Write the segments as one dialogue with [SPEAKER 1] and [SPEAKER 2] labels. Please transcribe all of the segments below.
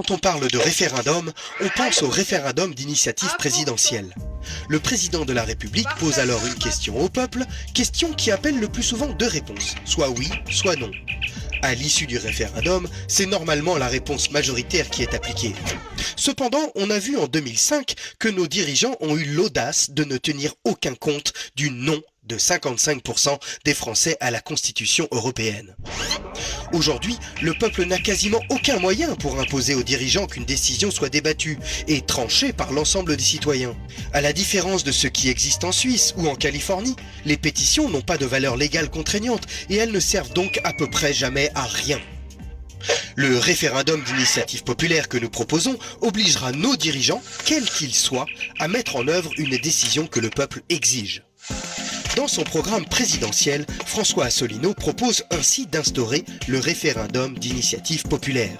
[SPEAKER 1] Quand on parle de référendum, on pense au référendum d'initiative présidentielle. Le président de la République pose alors une question au peuple, question qui appelle le plus souvent deux réponses, soit oui, soit non. À l'issue du référendum, c'est normalement la réponse majoritaire qui est appliquée. Cependant, on a vu en 2005 que nos dirigeants ont eu l'audace de ne tenir aucun compte du non de 55% des Français à la Constitution européenne. Aujourd'hui, le peuple n'a quasiment aucun moyen pour imposer aux dirigeants qu'une décision soit débattue et tranchée par l'ensemble des citoyens. À la différence de ce qui existe en Suisse ou en Californie, les pétitions n'ont pas de valeur légale contraignante et elles ne servent donc à peu près jamais à rien. Le référendum d'initiative populaire que nous proposons obligera nos dirigeants, quels qu'ils soient, à mettre en œuvre une décision que le peuple exige. Dans son programme présidentiel, François Asselineau propose ainsi d'instaurer le référendum d'initiative populaire.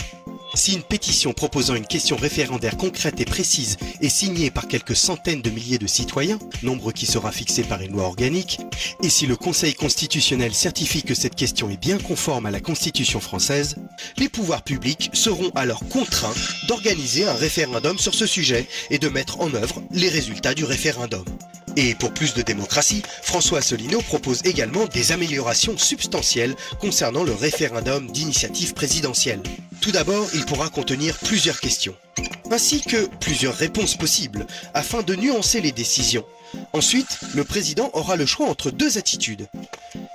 [SPEAKER 1] Si une pétition proposant une question référendaire concrète et précise est signée par quelques centaines de milliers de citoyens, nombre qui sera fixé par une loi organique, et si le Conseil constitutionnel certifie que cette question est bien conforme à la Constitution française, les pouvoirs publics seront alors contraints d'organiser un référendum sur ce sujet et de mettre en œuvre les résultats du référendum. Et pour plus de démocratie, François Asselineau propose également des améliorations substantielles concernant le référendum d'initiative présidentielle. Tout d'abord, il pourra contenir plusieurs questions, ainsi que plusieurs réponses possibles, afin de nuancer les décisions. Ensuite, le président aura le choix entre deux attitudes.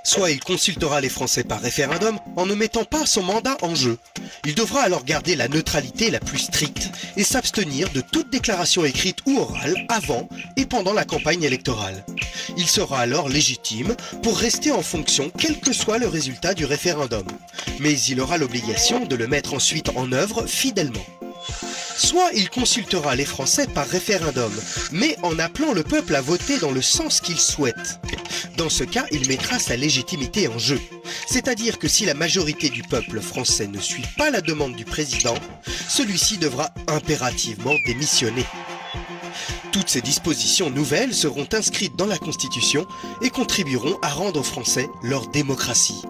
[SPEAKER 1] Soit il consultera les Français par référendum en ne mettant pas son mandat en jeu. Il devra alors garder la neutralité la plus stricte et s'abstenir de toute déclaration écrite ou orale avant et pendant la campagne électorale. Il sera alors légitime pour rester en fonction quel que soit le résultat du référendum. Mais il aura l'obligation de le mettre ensuite en œuvre fidèlement. Soit il consultera les Français par référendum, mais en appelant le peuple à voter dans le sens qu'il souhaite. Dans ce cas, il mettra sa légitimité en jeu. C'est-à-dire que si la majorité du peuple français ne suit pas la demande du président, celui-ci devra impérativement démissionner. Toutes ces dispositions nouvelles seront inscrites dans la Constitution et contribueront à rendre aux Français leur démocratie.